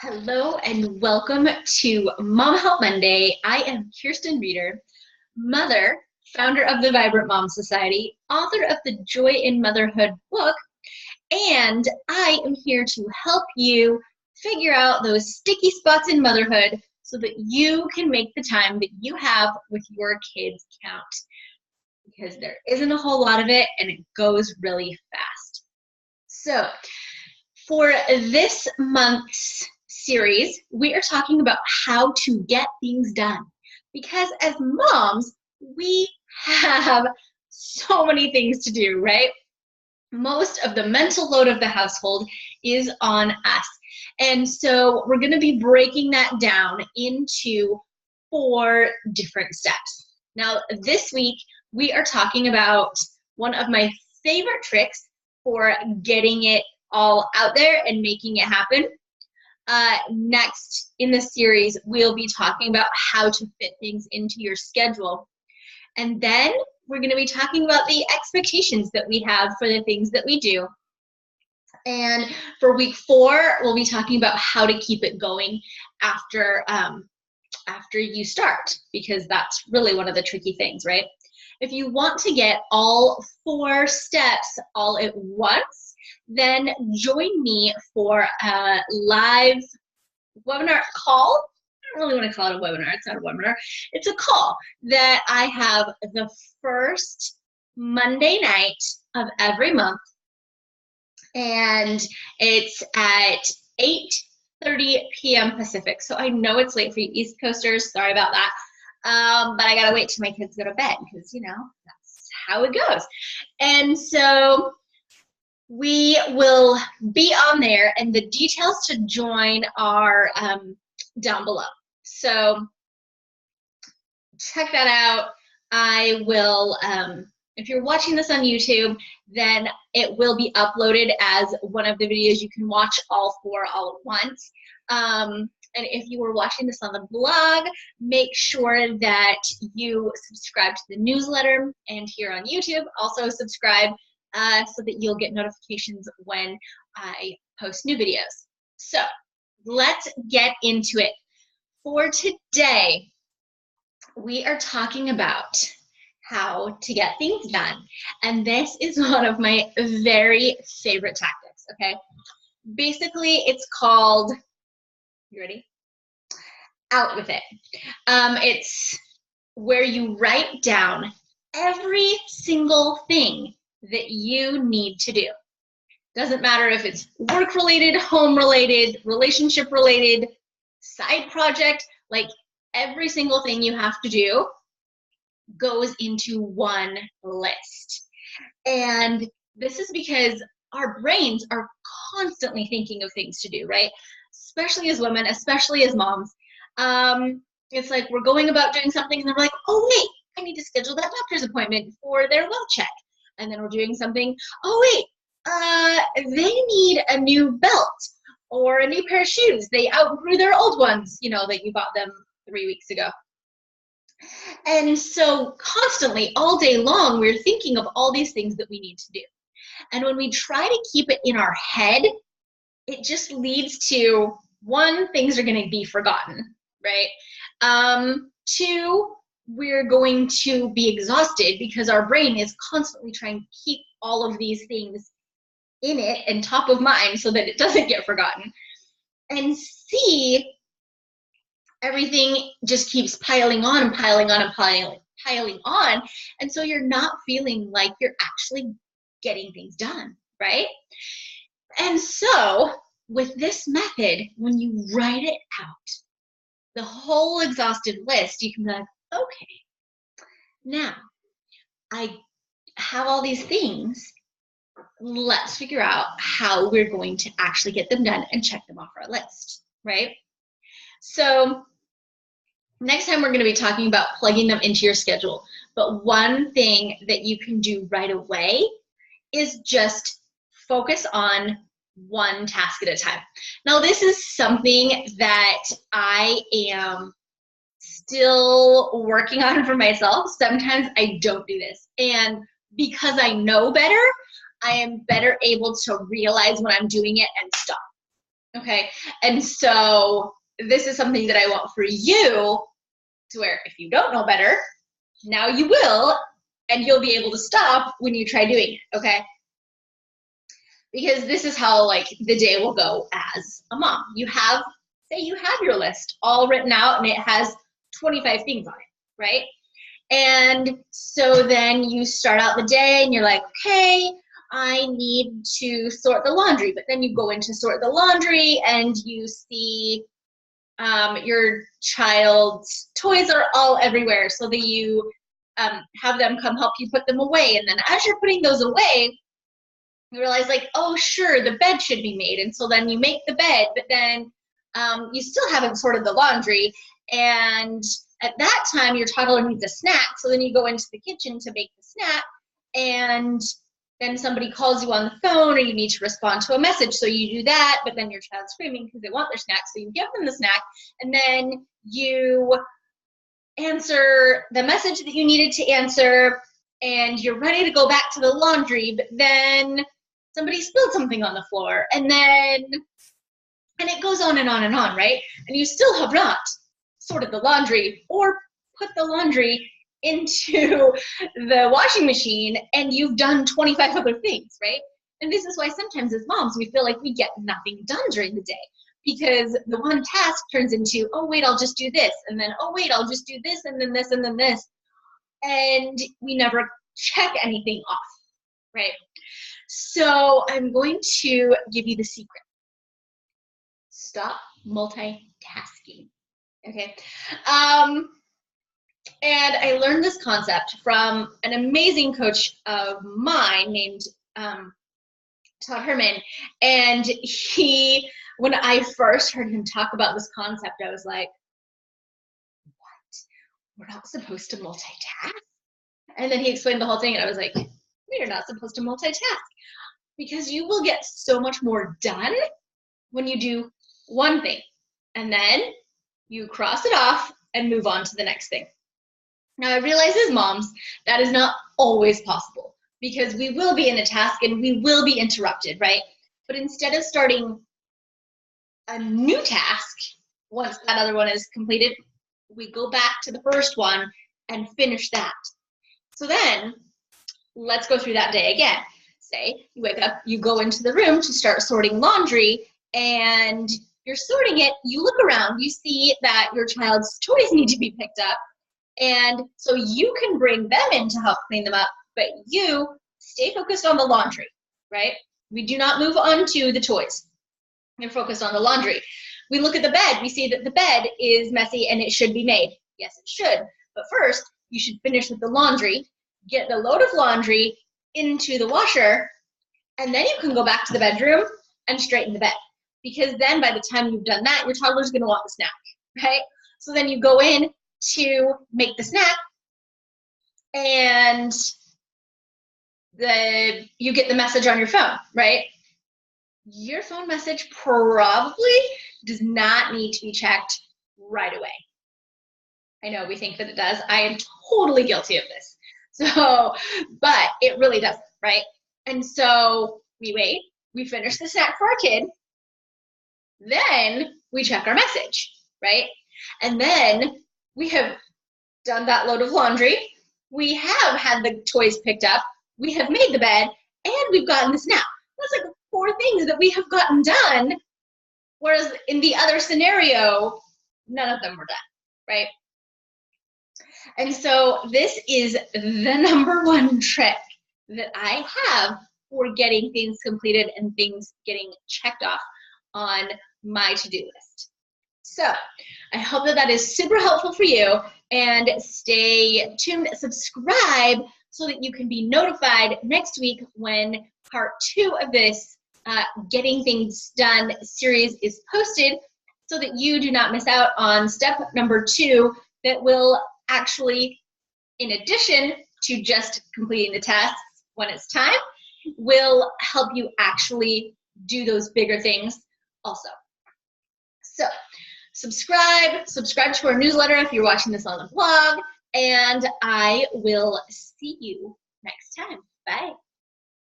Hello and welcome to Mom Help Monday. I am Kirsten Reeder, mother, founder of the Vibrant Mom Society, author of the Joy in Motherhood book, and I am here to help you figure out those sticky spots in motherhood so that you can make the time that you have with your kids count. Because there isn't a whole lot of it and it goes really fast. So, for this month's series, we are talking about how to get things done. Because as moms, we have so many things to do, right? Most of the mental load of the household is on us. And so we're going to be breaking that down into 4 different steps. Now, this week, we are talking about one of my favorite tricks for getting it all out there and making it happen. Next in the series, we'll be talking about how to fit things into your schedule. And then we're going to be talking about the expectations that we have for the things that we do. And for week 4, we'll be talking about how to keep it going after you start, because that's really one of the tricky things, right? If you want to get all 4 steps all at once, then join me for a live webinar call. I don't really want to call it a webinar. It's not a webinar. It's a call that I have the first Monday night of every month, and it's at 8:30 p.m. Pacific. So I know it's late for you East Coasters. Sorry about that. But I got to wait till my kids go to bed because, that's how it goes. And so we will be on there, and the details to join are down below. So check that out. I will, if you're watching this on YouTube, then it will be uploaded as one of the videos. You can watch all 4 all at once. And if you were watching this on the blog, make sure that you subscribe to the newsletter, and here on YouTube, also subscribe so that you'll get notifications when I post new videos. So let's get into it. For today, we are talking about how to get things done. And this is one of my very favorite tactics, okay? Basically, it's called, you ready? Out with it. It's where you write down every single thing that you need to do. Doesn't matter if it's work-related, home-related, relationship-related, side project, like every single thing you have to do goes into one list. And this is because our brains are constantly thinking of things to do, right? Especially as women, especially as moms. It's like we're going about doing something and then we're like, oh wait, I need to schedule that doctor's appointment for their well check. And then we're doing something, oh wait, they need a new belt or a new pair of shoes. They outgrew their old ones, that you bought them 3 weeks ago. And so constantly, all day long, we're thinking of all these things that we need to do. And when we try to keep it in our head, it just leads to, 1, things are going to be forgotten, right? 2, we're going to be exhausted because our brain is constantly trying to keep all of these things in it and top of mind so that it doesn't get forgotten. And C, everything just keeps piling on and piling on and piling on. And so you're not feeling like you're actually getting things done, right? And so with this method, when you write it out, the whole exhaustive list, you can be like, okay, now I have all these things. Let's figure out how we're going to actually get them done and check them off our list, right? So next time we're going to be talking about plugging them into your schedule. But one thing that you can do right away is just focus on one task at a time. Now, this is something that I am still working on for myself. Sometimes I don't do this. And because I know better, I am better able to realize when I'm doing it and stop. Okay, and so this is something that I want for you, to where if you don't know better, now you will, and you'll be able to stop when you try doing it, okay? Because this is how like the day will go as a mom. Say you have your list all written out and it has 25 things on it, right? And so then you start out the day and you're like, okay, I need to sort the laundry. But then you go in to sort the laundry and you see your child's toys are all everywhere. So that you have them come help you put them away. And then as you're putting those away, you realize like, oh, sure, the bed should be made. And so then you make the bed, but then you still haven't sorted the laundry. And at that time, your toddler needs a snack. So then you go into the kitchen to make the snack, and then somebody calls you on the phone or you need to respond to a message. So you do that, but then your child's screaming because they want their snack. So you give them the snack, and then you answer the message that you needed to answer, and you're ready to go back to the laundry, but then somebody spilled something on the floor, and it goes on and on and on, right? And you still have not sorted the laundry or put the laundry into the washing machine, and you've done 25 other things, right? And this is why sometimes as moms, we feel like we get nothing done during the day, because the one task turns into, oh, wait, I'll just do this. And then, oh, wait, I'll just do this, and then this, and then this. And we never check anything off, right? So I'm going to give you the secret. Stop multitasking, okay? And I learned this concept from an amazing coach of mine named Todd Herman. And when I first heard him talk about this concept, I was like, what? We're not supposed to multitask? And then he explained the whole thing, and I was like, we're not supposed to multitask, because you will get so much more done when you do one thing, and then you cross it off and move on to the next thing. Now, I realize as moms, that is not always possible, because we will be in a task and we will be interrupted, right? But instead of starting a new task, once that other one is completed, we go back to the first one and finish that. So then, let's go through that day again. Say you wake up, you go into the room to start sorting laundry, and you're sorting it, you look around, you see that your child's toys need to be picked up, and so you can bring them in to help clean them up, but you stay focused on the laundry, right? We do not move on to the toys. You're focused on the laundry. We look at the bed, we see that the bed is messy and it should be made. Yes, it should, but first, you should finish with the laundry, get the load of laundry into the washer, and then you can go back to the bedroom and straighten the bed. Because then by the time you've done that, your toddler's gonna want the snack, right? So then you go in to make the snack, and you get the message on your phone, right? Your phone message probably does not need to be checked right away. I know we think that it does. I am totally guilty of this. So, but it really doesn't, right? And so we wait, we finish the snack for our kid, then we check our message, right? And then we have done that load of laundry, we have had the toys picked up, we have made the bed, and we've gotten the snack. That's like 4 things that we have gotten done, whereas in the other scenario, none of them were done, right? And so this is the number one trick that I have for getting things completed and things getting checked off on my to-do list. So I hope that that is super helpful for you, and stay tuned, subscribe so that you can be notified next week when part 2 of this Getting Things Done series is posted, so that you do not miss out on step number 2 that will actually, in addition to just completing the tasks when it's time, will help you actually do those bigger things also. So subscribe to our newsletter if you're watching this on the blog, and I will see you next time. Bye.